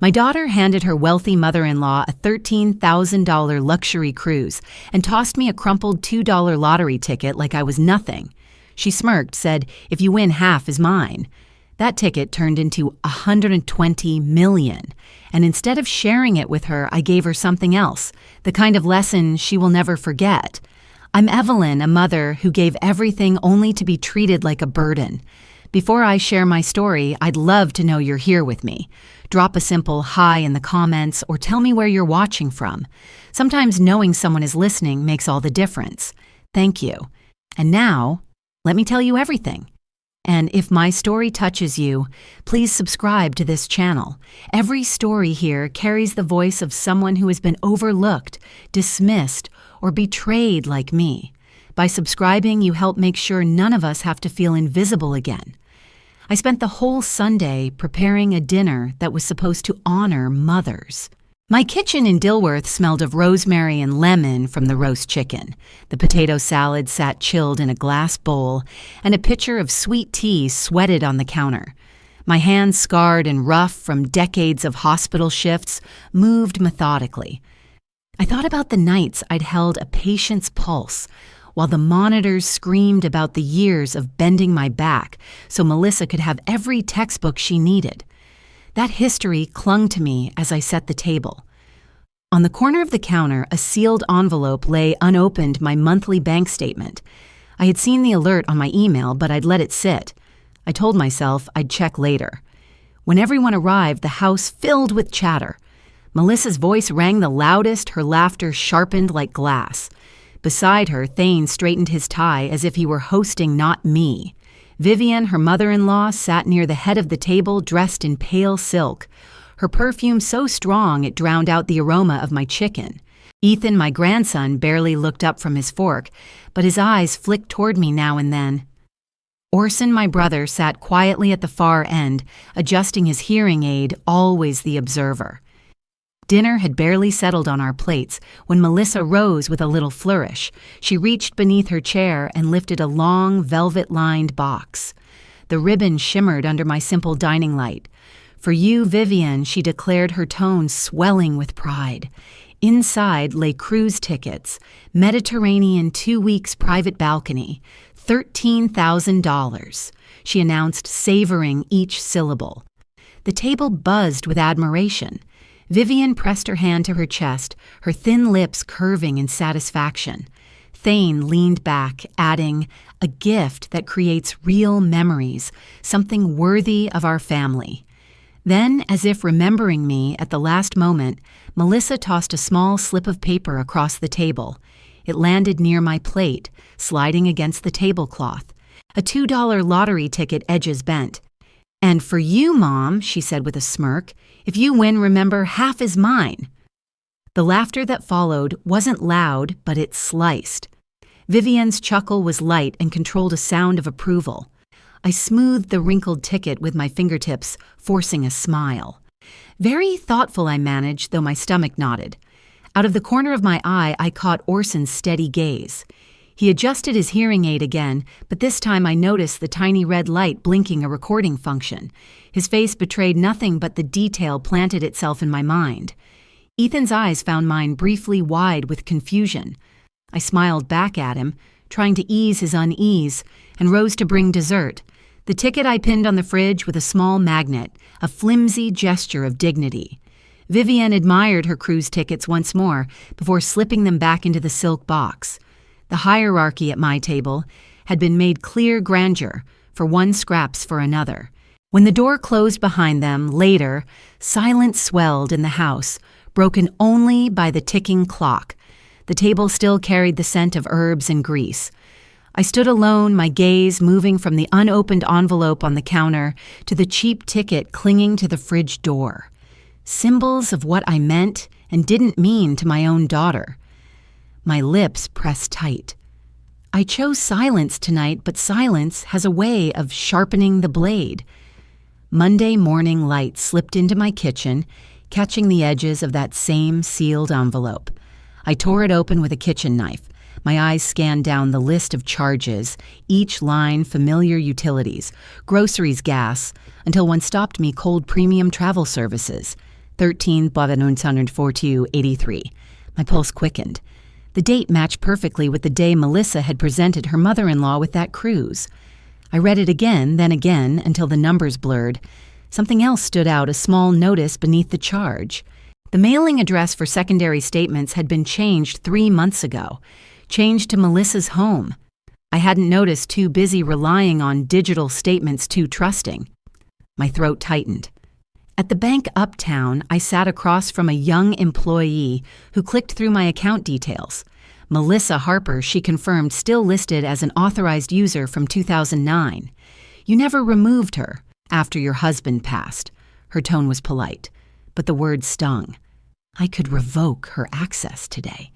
My daughter handed her wealthy mother-in-law a $13,000 luxury cruise and tossed me a crumpled $2 lottery ticket like I was nothing. She smirked, said, "If you win, half is mine." That ticket turned into $120 million, and instead of sharing it with her, I gave her something else, the kind of lesson she will never forget. I'm Evelyn, a mother who gave everything only to be treated like a burden. Before I share my story, I'd love to know you're here with me. Drop a simple hi in the comments or tell me where you're watching from. Sometimes knowing someone is listening makes all the difference. Thank you. And now, let me tell you everything. And if my story touches you, please subscribe to this channel. Every story here carries the voice of someone who has been overlooked, dismissed, or betrayed like me. By subscribing, you help make sure none of us have to feel invisible again. I spent the whole Sunday preparing a dinner that was supposed to honor mothers. My kitchen in Dilworth smelled of rosemary and lemon from the roast chicken. The potato salad sat chilled in a glass bowl, and a pitcher of sweet tea sweated on the counter. My hands, scarred and rough from decades of hospital shifts, moved methodically. I thought about the nights I'd held a patient's pulse, while the monitors screamed about the years of bending my back so Melissa could have every textbook she needed. That history clung to me as I set the table. On the corner of the counter, a sealed envelope lay unopened, my monthly bank statement. I had seen the alert on my email, but I'd let it sit. I told myself I'd check later. When everyone arrived, the house filled with chatter. Melissa's voice rang the loudest, her laughter sharpened like glass. Beside her, Thane straightened his tie as if he were hosting not me. Vivian, her mother-in-law, sat near the head of the table dressed in pale silk, her perfume so strong it drowned out the aroma of my chicken. Ethan, my grandson, barely looked up from his fork, but his eyes flicked toward me now and then. Orson, my brother, sat quietly at the far end, adjusting his hearing aid, always the observer. Dinner had barely settled on our plates when Melissa rose with a little flourish. She reached beneath her chair and lifted a long, velvet-lined box. The ribbon shimmered under my simple dining light. "For you, Vivian," she declared, her tone swelling with pride. Inside lay cruise tickets, Mediterranean 2 weeks private balcony, $13,000. She announced, savoring each syllable. The table buzzed with admiration. Vivian pressed her hand to her chest, her thin lips curving in satisfaction. Thane leaned back, adding, "A gift that creates real memories, something worthy of our family." Then, as if remembering me at the last moment, Melissa tossed a small slip of paper across the table. It landed near my plate, sliding against the tablecloth. A $2 lottery ticket, edges bent. "And for you, Mom," she said with a smirk, "if you win, remember, half is mine." The laughter that followed wasn't loud, but it sliced. Vivian's chuckle was light and controlled a sound of approval. I smoothed the wrinkled ticket with my fingertips, forcing a smile. Very thoughtful, I managed, though my stomach knotted. Out of the corner of my eye, I caught Orson's steady gaze. He adjusted his hearing aid again, but this time I noticed the tiny red light blinking a recording function. His face betrayed nothing but the detail planted itself in my mind. Ethan's eyes found mine briefly wide with confusion. I smiled back at him, trying to ease his unease, and rose to bring dessert. The ticket I pinned on the fridge with a small magnet, a flimsy gesture of dignity. Vivian admired her cruise tickets once more before slipping them back into the silk box. The hierarchy at my table had been made clear grandeur, for one scraps for another. When the door closed behind them, later, silence swelled in the house, broken only by the ticking clock. The table still carried the scent of herbs and grease. I stood alone, my gaze moving from the unopened envelope on the counter to the cheap ticket clinging to the fridge door. Symbols of what I meant and didn't mean to my own daughter. My lips pressed tight. I chose silence tonight, but silence has a way of sharpening the blade. Monday morning light slipped into my kitchen, catching the edges of that same sealed envelope. I tore it open with a kitchen knife. My eyes scanned down the list of charges, each line familiar utilities, groceries, gas, until one stopped me, cold premium travel services. 13/1942/83. My pulse quickened. The date matched perfectly with the day Melissa had presented her mother-in-law with that cruise. I read it again, then again, until the numbers blurred. Something else stood out, a small notice beneath the charge. The mailing address for secondary statements had been changed 3 months ago, changed to Melissa's home. I hadn't noticed, too busy relying on digital statements, too trusting. My throat tightened. At the bank uptown, I sat across from a young employee who clicked through my account details. Melissa Harper, she confirmed, still listed as an authorized user from 2009. You never removed her after your husband passed. Her tone was polite, but the words stung. I could revoke her access today.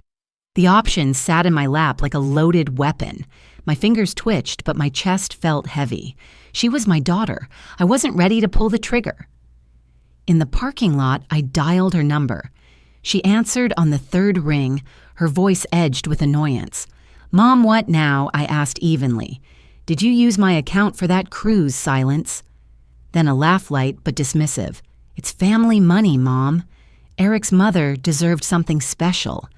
The option sat in my lap like a loaded weapon. My fingers twitched, but my chest felt heavy. She was my daughter. I wasn't ready to pull the trigger. In the parking lot, I dialed her number. She answered on the third ring, her voice edged with annoyance. "Mom, what now?" I asked evenly. "Did you use my account for that cruise?" Silence. Then a laugh, light but dismissive. "It's family money, Mom. Eric's mother deserved something special.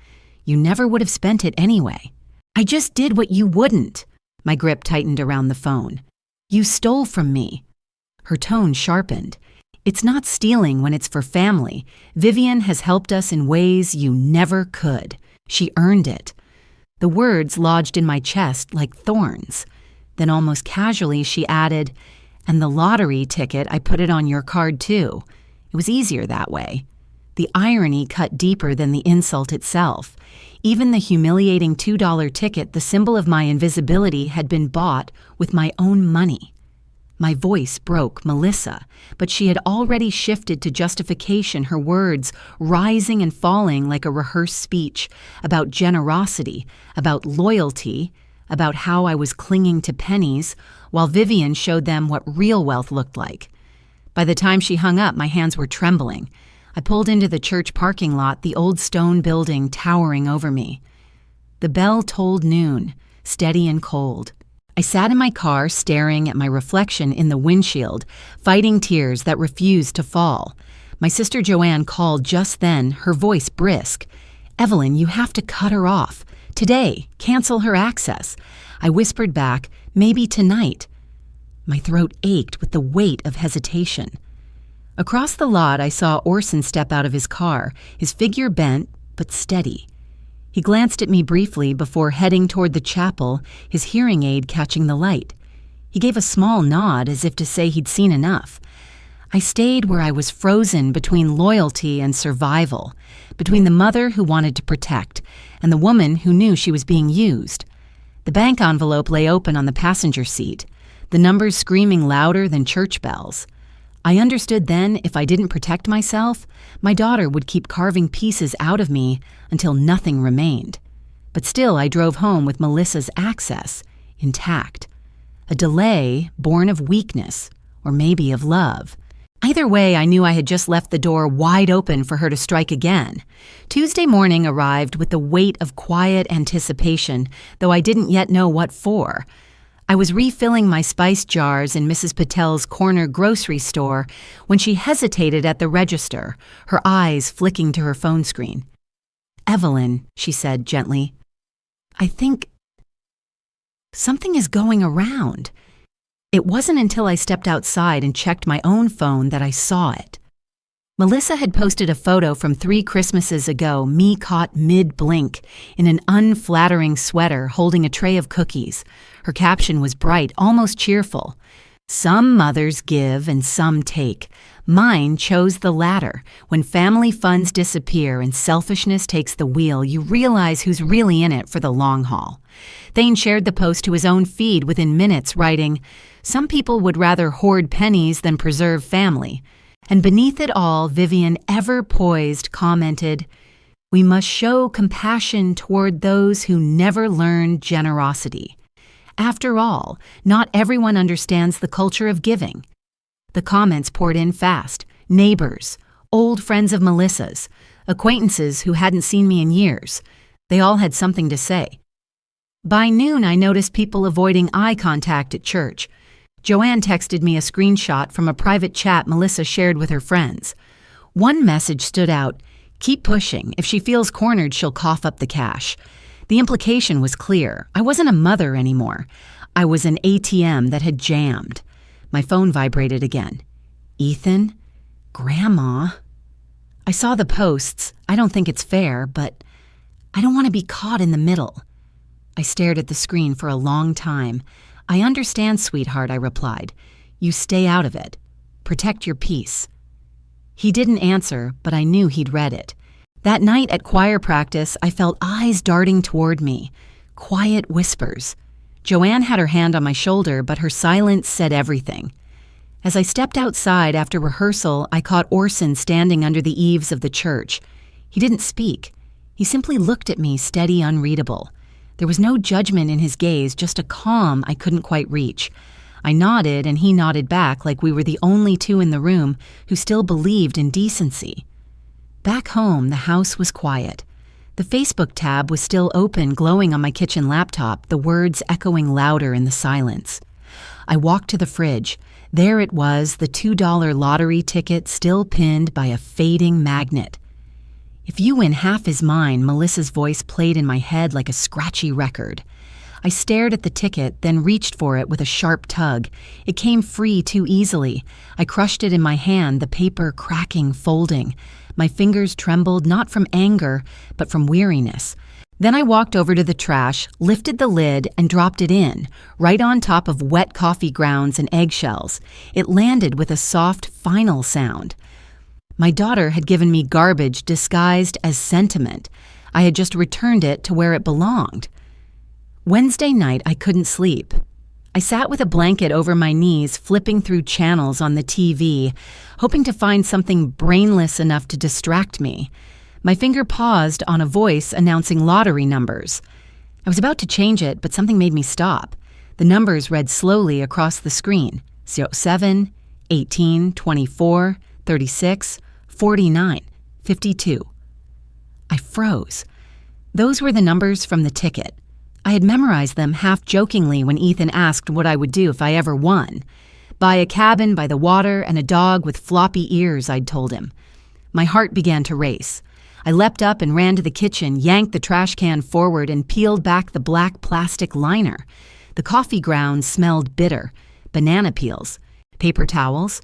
You never would have spent it anyway." "I just did what you wouldn't." My grip tightened around the phone. "You stole from me." Her tone sharpened. "It's not stealing when it's for family. Vivian has helped us in ways you never could. She earned it." The words lodged in my chest like thorns. Then almost casually she added, "And the lottery ticket, I put it on your card too. It was easier that way." The irony cut deeper than the insult itself. Even the humiliating $2 ticket, the symbol of my invisibility, had been bought with my own money. My voice broke, Melissa, but she had already shifted to justification, her words rising and falling like a rehearsed speech about generosity, about loyalty, about how I was clinging to pennies, while Vivian showed them what real wealth looked like. By the time she hung up, my hands were trembling. I pulled into the church parking lot, the old stone building towering over me. The bell tolled noon, steady and cold. I sat in my car staring at my reflection in the windshield, fighting tears that refused to fall. My sister Joanne called just then, her voice brisk. "Evelyn, you have to cut her off. Today, cancel her access." I whispered back, "Maybe tonight." My throat ached with the weight of hesitation. Across the lot, I saw Orson step out of his car, his figure bent but steady. He glanced at me briefly before heading toward the chapel, his hearing aid catching the light. He gave a small nod as if to say he'd seen enough. I stayed where I was frozen between loyalty and survival, between the mother who wanted to protect and the woman who knew she was being used. The bank envelope lay open on the passenger seat, the numbers screaming louder than church bells. I understood then if I didn't protect myself, my daughter would keep carving pieces out of me until nothing remained. But still I drove home with Melissa's access intact. A delay born of weakness, or maybe of love. Either way, I knew I had just left the door wide open for her to strike again. Tuesday morning arrived with the weight of quiet anticipation, though I didn't yet know what for. I was refilling my spice jars in Mrs. Patel's corner grocery store when she hesitated at the register, her eyes flicking to her phone screen. "Evelyn," she said gently, "I think something is going around." It wasn't until I stepped outside and checked my own phone that I saw it. Melissa had posted a photo from 3 Christmases ago, me caught mid-blink, in an unflattering sweater holding a tray of cookies. Her caption was bright, almost cheerful. "Some mothers give and some take. Mine chose the latter. When family funds disappear and selfishness takes the wheel, you realize who's really in it for the long haul." Thane shared the post to his own feed within minutes, writing, "Some people would rather hoard pennies than preserve family." And beneath it all, Vivian, ever poised, commented, "We must show compassion toward those who never learned generosity. After all, not everyone understands the culture of giving." The comments poured in fast. Neighbors, old friends of Melissa's, acquaintances who hadn't seen me in years. They all had something to say. By noon, I noticed people avoiding eye contact at church. Joanne texted me a screenshot from a private chat Melissa shared with her friends. One message stood out: keep pushing. If she feels cornered, she'll cough up the cash. The implication was clear. I wasn't a mother anymore. I was an ATM that had jammed. My phone vibrated again. Ethan? Grandma? I saw the posts. I don't think it's fair, but I don't want to be caught in the middle. I stared at the screen for a long time. I understand, sweetheart, I replied. You stay out of it. Protect your peace. He didn't answer, but I knew he'd read it. That night at choir practice, I felt eyes darting toward me. Quiet whispers. Joanne had her hand on my shoulder, but her silence said everything. As I stepped outside after rehearsal, I caught Orson standing under the eaves of the church. He didn't speak. He simply looked at me, steady, unreadable. There was no judgment in his gaze, just a calm I couldn't quite reach. I nodded, and he nodded back like we were the only two in the room who still believed in decency. Back home, the house was quiet. The Facebook tab was still open, glowing on my kitchen laptop, the words echoing louder in the silence. I walked to the fridge. There it was, the $2 lottery ticket still pinned by a fading magnet. If you win half is mine, Melissa's voice played in my head like a scratchy record. I stared at the ticket, then reached for it with a sharp tug. It came free too easily. I crushed it in my hand, the paper cracking, folding. My fingers trembled, not from anger, but from weariness. Then I walked over to the trash, lifted the lid, and dropped it in, right on top of wet coffee grounds and eggshells. It landed with a soft, final sound. My daughter had given me garbage disguised as sentiment. I had just returned it to where it belonged. Wednesday night, I couldn't sleep. I sat with a blanket over my knees, flipping through channels on the TV, hoping to find something brainless enough to distract me. My finger paused on a voice announcing lottery numbers. I was about to change it, but something made me stop. The numbers read slowly across the screen: 07, 18, 24, 36, 49, 52. I froze. Those were the numbers from the ticket. I had memorized them half-jokingly when Ethan asked what I would do if I ever won. Buy a cabin by the water and a dog with floppy ears, I'd told him. My heart began to race. I leapt up and ran to the kitchen, yanked the trash can forward, and peeled back the black plastic liner. The coffee grounds smelled bitter. Banana peels. Paper towels.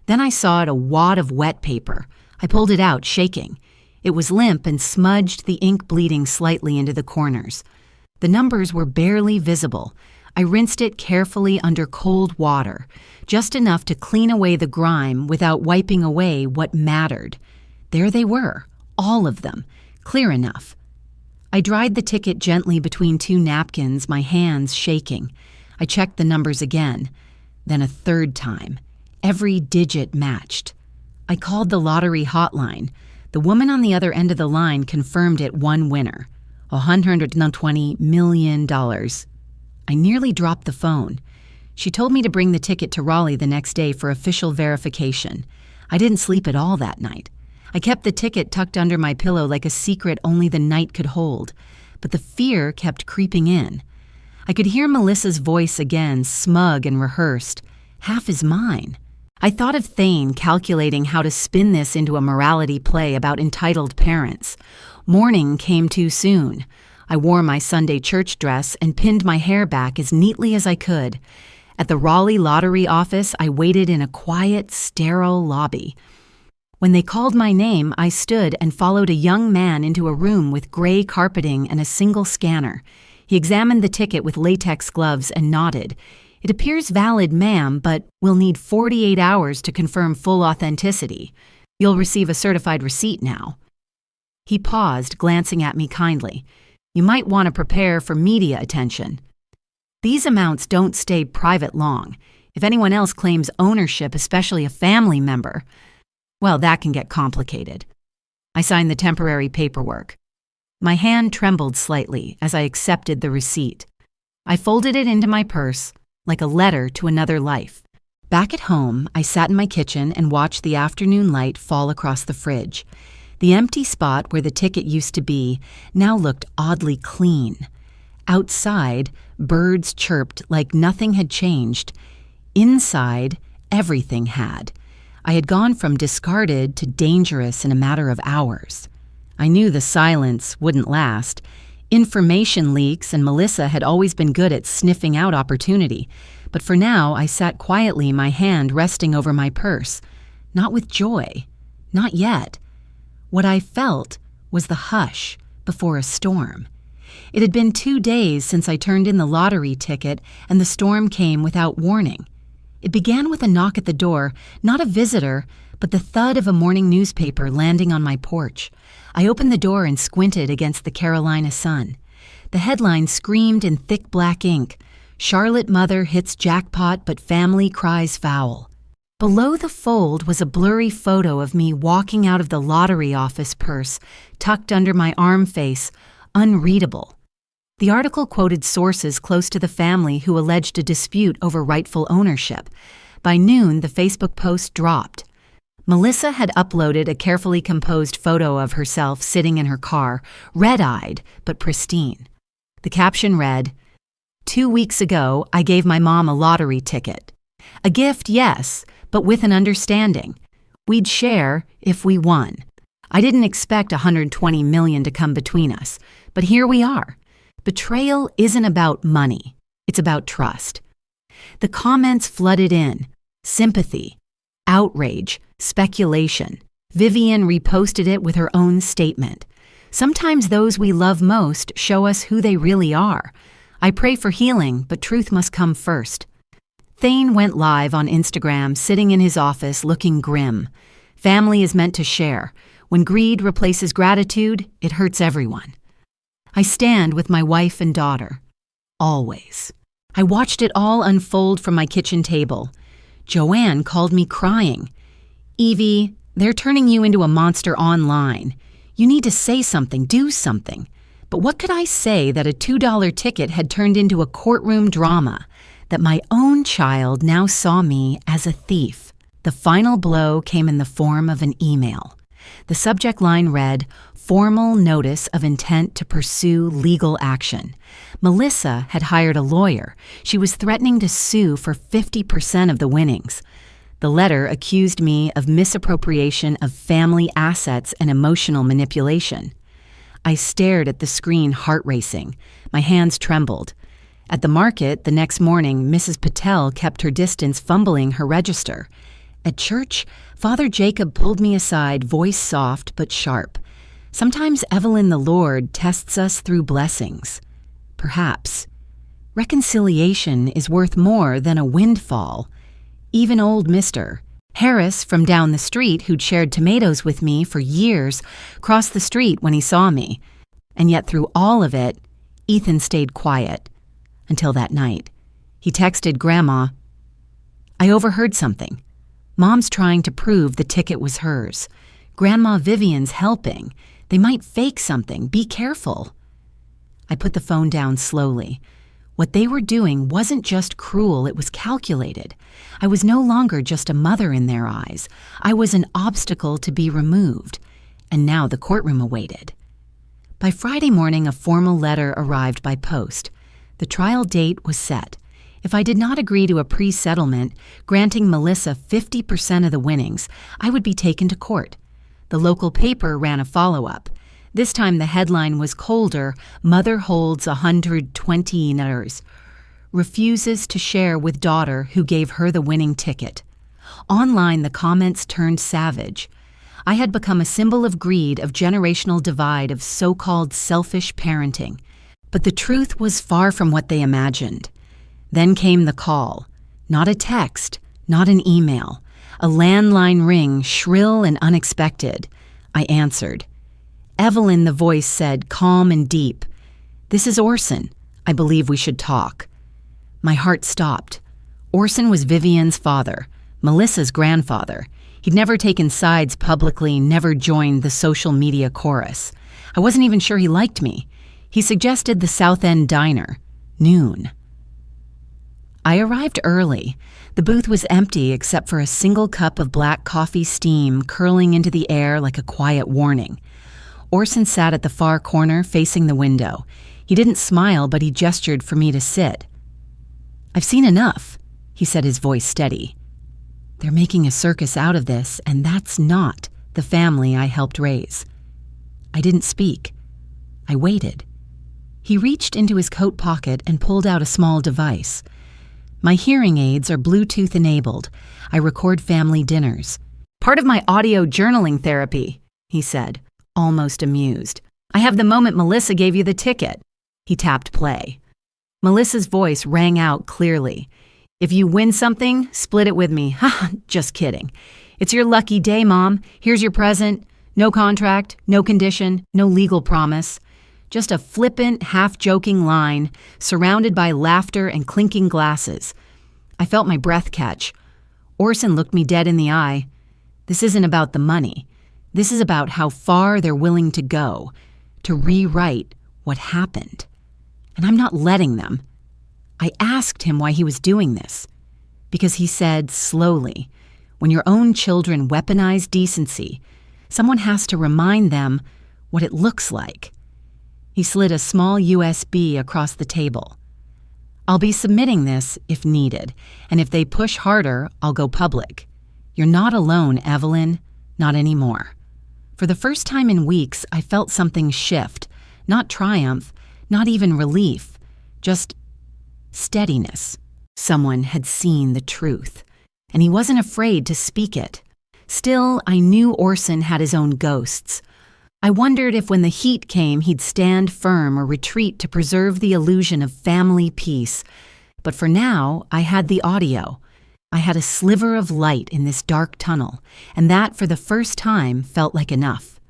Then I saw a wad of wet paper. I pulled it out, shaking. It was limp and smudged, the ink bleeding slightly into the corners. The numbers were barely visible. I rinsed it carefully under cold water, just enough to clean away the grime without wiping away what mattered. There they were, all of them, clear enough. I dried the ticket gently between two napkins, my hands shaking. I checked the numbers again, then a third time. Every digit matched. I called the lottery hotline. The woman on the other end of the line confirmed it one winner. $120 million. I nearly dropped the phone. She told me to bring the ticket to Raleigh the next day for official verification. I didn't sleep at all that night. I kept the ticket tucked under my pillow like a secret only the night could hold. But the fear kept creeping in. I could hear Melissa's voice again, smug and rehearsed. Half is mine. I thought of Thane calculating how to spin this into a morality play about entitled parents. Morning came too soon. I wore my Sunday church dress and pinned my hair back as neatly as I could. At the Raleigh lottery office, I waited in a quiet, sterile lobby. When they called my name, I stood and followed a young man into a room with gray carpeting and a single scanner. He examined the ticket with latex gloves and nodded. It appears valid, ma'am, but we'll need 48 hours to confirm full authenticity. You'll receive a certified receipt now. He paused, glancing at me kindly. You might want to prepare for media attention. These amounts don't stay private long. If anyone else claims ownership, especially a family member, well, that can get complicated. I signed the temporary paperwork. My hand trembled slightly as I accepted the receipt. I folded it into my purse, like a letter to another life. Back at home, I sat in my kitchen and watched the afternoon light fall across the fridge. The empty spot where the ticket used to be now looked oddly clean. Outside, birds chirped like nothing had changed. Inside, everything had. I had gone from discarded to dangerous in a matter of hours. I knew the silence wouldn't last. Information leaks, and Melissa had always been good at sniffing out opportunity. But for now, I sat quietly, my hand resting over my purse. Not with joy. Not yet. What I felt was the hush before a storm. It had been 2 days since I turned in the lottery ticket, and the storm came without warning. It began with a knock at the door, not a visitor, but the thud of a morning newspaper landing on my porch. I opened the door and squinted against the Carolina sun. The headline screamed in thick black ink, "Charlotte mother hits jackpot but family cries foul." Below the fold was a blurry photo of me walking out of the lottery office, purse tucked under my arm face, unreadable. The article quoted sources close to the family who alleged a dispute over rightful ownership. By noon, the Facebook post dropped. Melissa had uploaded a carefully composed photo of herself sitting in her car, red-eyed but pristine. The caption read, "2 weeks ago, I gave my mom a lottery ticket. A gift, yes, but with an understanding. We'd share if we won. I didn't expect $120 million to come between us, but here we are. Betrayal isn't about money. It's about trust." The comments flooded in. Sympathy, outrage, speculation. Vivian reposted it with her own statement. "Sometimes those we love most show us who they really are. I pray for healing, but truth must come first." Thane went live on Instagram, sitting in his office looking grim. Family is meant to share. When greed replaces gratitude, it hurts everyone. I stand with my wife and daughter. Always. I watched it all unfold from my kitchen table. Joanne called me crying. "Evie, they're turning you into a monster online. You need to say something, do something." But what could I say that a $2 ticket had turned into a courtroom drama? That my own child now saw me as a thief. The final blow came in the form of an email. The subject line read, "Formal notice of intent to pursue legal action." Melissa had hired a lawyer. She was threatening to sue for 50% of the winnings. The letter accused me of misappropriation of family assets and emotional manipulation. I stared at the screen, heart racing. My hands trembled. At the market the next morning, Mrs. Patel kept her distance, fumbling her register. At church, Father Jacob pulled me aside, voice soft but sharp. "Sometimes Evelyn the Lord tests us through blessings." Perhaps. Reconciliation is worth more than a windfall. Even old Mr. Harris from down the street, who'd shared tomatoes with me for years, crossed the street when he saw me. And yet through all of it, Ethan stayed quiet. Until that night. He texted Grandma, "I overheard something. Mom's trying to prove the ticket was hers. Grandma Vivian's helping. They might fake something. Be careful." I put the phone down slowly. What they were doing wasn't just cruel, it was calculated. I was no longer just a mother in their eyes. I was an obstacle to be removed. And now the courtroom awaited. By Friday morning, a formal letter arrived by post. The trial date was set. If I did not agree to a pre-settlement, granting Melissa 50% of the winnings, I would be taken to court. The local paper ran a follow-up. This time the headline was colder: "Mother holds $120, refuses to share with daughter who gave her the winning ticket." Online, the comments turned savage. I had become a symbol of greed, of generational divide, of so-called selfish parenting. But the truth was far from what they imagined. Then came the call. Not a text, not an email. A landline ring, shrill and unexpected. I answered. Evelyn, the voice said, calm and deep, "This is Orson. I believe we should talk." My heart stopped. Orson was Vivian's father, Melissa's grandfather. He'd never taken sides publicly, never joined the social media chorus. I wasn't even sure he liked me. He suggested the South End Diner. Noon. I arrived early. The booth was empty except for a single cup of black coffee steam curling into the air like a quiet warning. Orson sat at the far corner facing the window. He didn't smile, but he gestured for me to sit. "I've seen enough," he said, his voice steady. They're making a circus out of this, and that's not the family I helped raise. I didn't speak. I waited. He reached into his coat pocket and pulled out a small device. My hearing aids are Bluetooth enabled. I record family dinners. Part of my audio journaling therapy, he said, almost amused. I have the moment Melissa gave you the ticket. He tapped play. Melissa's voice rang out clearly. If you win something, split it with me. Ha, just kidding. It's your lucky day, Mom. Here's your present. No contract, no condition, no legal promise. Just a flippant, half-joking line, surrounded by laughter and clinking glasses. I felt my breath catch. Orson looked me dead in the eye. This isn't about the money. This is about how far they're willing to go, to rewrite what happened. And I'm not letting them. I asked him why he was doing this. Because he said, slowly, when your own children weaponize decency, someone has to remind them what it looks like. He slid a small USB across the table. I'll be submitting this if needed, and if they push harder, I'll go public. You're not alone, Evelyn. Not anymore. For the first time in weeks, I felt something shift. Not triumph, not even relief. Just steadiness. Someone had seen the truth, and he wasn't afraid to speak it. Still, I knew Orson had his own ghosts. I wondered if when the heat came, he'd stand firm or retreat to preserve the illusion of family peace. But for now, I had the audio. I had a sliver of light in this dark tunnel, and that, for the first time, felt like enough.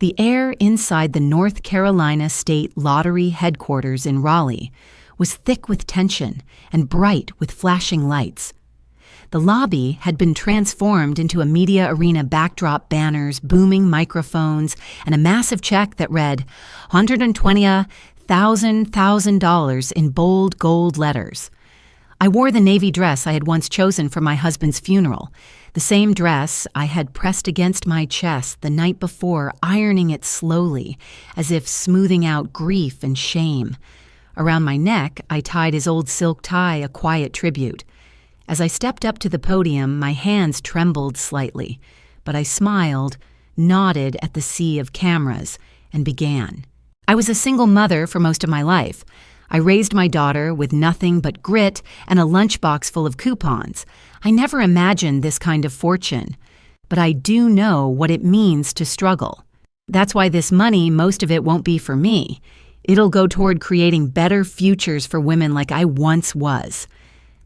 The air inside the North Carolina State Lottery headquarters in Raleigh was thick with tension and bright with flashing lights. The lobby had been transformed into a media arena backdrop, banners, booming microphones, and a massive check that read $120,000 in bold gold letters. I wore the navy dress I had once chosen for my husband's funeral, the same dress I had pressed against my chest the night before, ironing it slowly, as if smoothing out grief and shame. Around my neck, I tied his old silk tie, a quiet tribute. As I stepped up to the podium, my hands trembled slightly, but I smiled, nodded at the sea of cameras, and began. I was a single mother for most of my life. I raised my daughter with nothing but grit and a lunchbox full of coupons. I never imagined this kind of fortune, but I do know what it means to struggle. That's why this money, most of it won't be for me. It'll go toward creating better futures for women like I once was.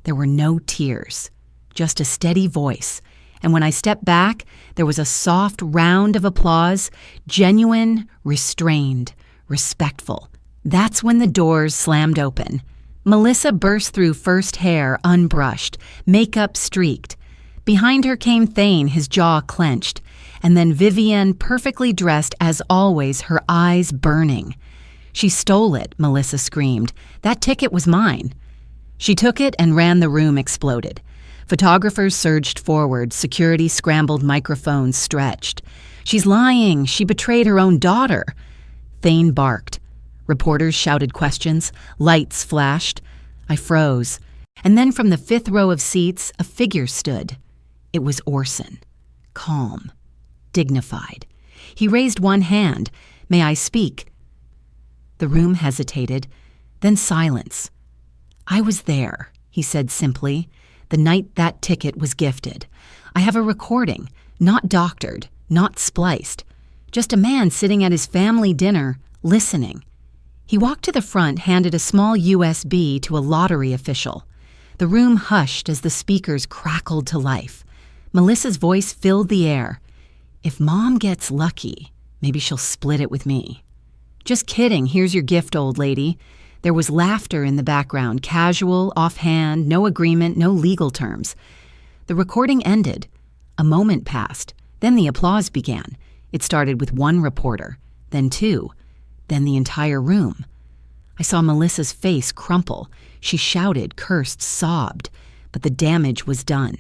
There were no tears, just a steady voice, and when I stepped back, there was a soft round of applause, genuine, restrained, respectful. That's when the doors slammed open. Melissa burst through first, hair unbrushed, makeup streaked. Behind her came Thane, his jaw clenched, and then Vivienne, perfectly dressed as always, her eyes burning. She stole it, Melissa screamed. That ticket was mine. She took it and ran. The room exploded. Photographers surged forward, security scrambled, microphones stretched. She's lying. She betrayed her own daughter. Thane barked. Reporters shouted questions. Lights flashed. I froze. And then from the fifth row of seats, a figure stood. It was Orson. Calm. Dignified. He raised one hand. May I speak? The room hesitated. Then silence. I was there, he said simply, the night that ticket was gifted. I have a recording, not doctored, not spliced. Just a man sitting at his family dinner, listening. He walked to the front, handed a small USB to a lottery official. The room hushed as the speakers crackled to life. Melissa's voice filled the air. If Mom gets lucky, maybe she'll split it with me. Just kidding, here's your gift, old lady. There was laughter in the background, casual, offhand, no agreement, no legal terms. The recording ended. A moment passed. Then the applause began. It started with one reporter, then two, then the entire room. I saw Melissa's face crumple. She shouted, cursed, sobbed. But the damage was done.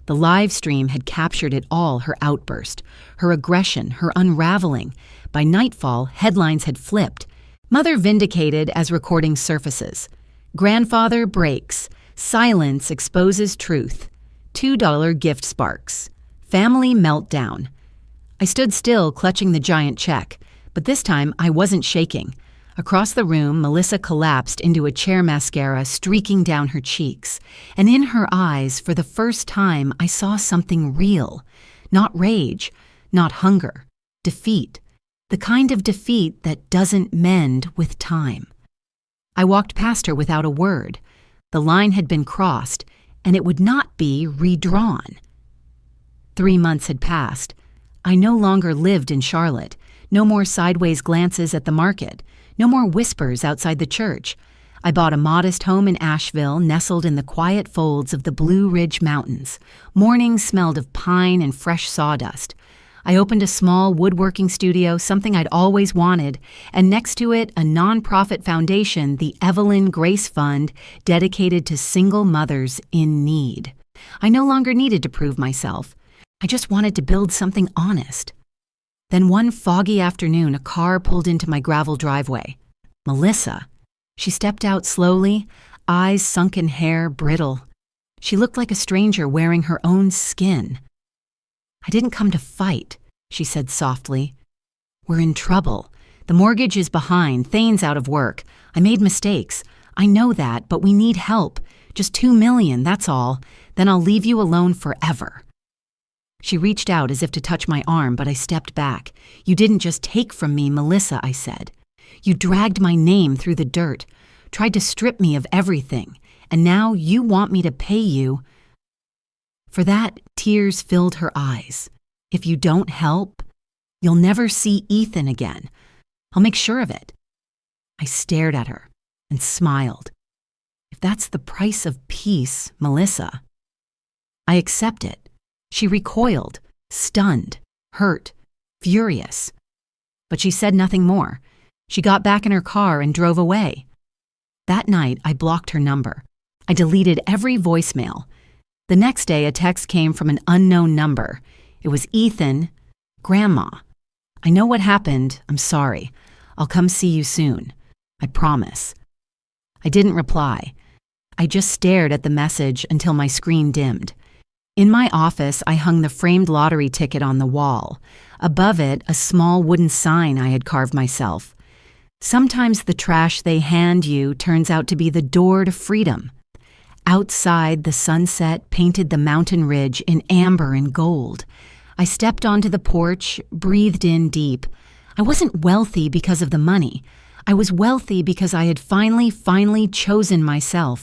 The live stream had captured it all, her outburst, her aggression, her unraveling. By nightfall, headlines had flipped. Mother vindicated as recording surfaces. Grandfather breaks. Silence exposes truth. $2 gift sparks. Family meltdown. I stood still, clutching the giant check, but this time I wasn't shaking. Across the room, Melissa collapsed into a chair, mascara streaking down her cheeks. And in her eyes, for the first time, I saw something real. Not rage, not hunger. Defeat. The kind of defeat that doesn't mend with time. I walked past her without a word. The line had been crossed, and it would not be redrawn. 3 months had passed. I no longer lived in Charlotte. No more sideways glances at the market. No more whispers outside the church. I bought a modest home in Asheville, nestled in the quiet folds of the Blue Ridge Mountains. Mornings smelled of pine and fresh sawdust. I opened a small woodworking studio, something I'd always wanted, and next to it, a nonprofit foundation, the Evelyn Grace Fund, dedicated to single mothers in need. I no longer needed to prove myself. I just wanted to build something honest. Then one foggy afternoon, a car pulled into my gravel driveway. Melissa. She stepped out slowly, eyes sunk in hair, brittle. She looked like a stranger wearing her own skin. "I didn't come to fight," she said softly. "We're in trouble. The mortgage is behind, Thane's out of work. I made mistakes. I know that, but we need help. Just $2 million, that's all. Then I'll leave you alone forever." She reached out as if to touch my arm, but I stepped back. "You didn't just take from me, Melissa," I said. "You dragged my name through the dirt, tried to strip me of everything, and now you want me to pay you." For that, tears filled her eyes. "If you don't help, you'll never see Ethan again. I'll make sure of it." I stared at her and smiled. "If that's the price of peace, Melissa." "I accept it." She recoiled, stunned, hurt, furious. But she said nothing more. She got back in her car and drove away. That night, I blocked her number. I deleted every voicemail. The next day, a text came from an unknown number. It was Ethan, "Grandma. I know what happened. I'm sorry. I'll come see you soon. I promise." I didn't reply. I just stared at the message until my screen dimmed. In my office, I hung the framed lottery ticket on the wall. Above it, a small wooden sign I had carved myself. Sometimes the trash they hand you turns out to be the door to freedom. Outside, the sunset painted the mountain ridge in amber and gold. I stepped onto the porch, breathed in deep. I wasn't wealthy because of the money. I was wealthy because I had finally chosen myself.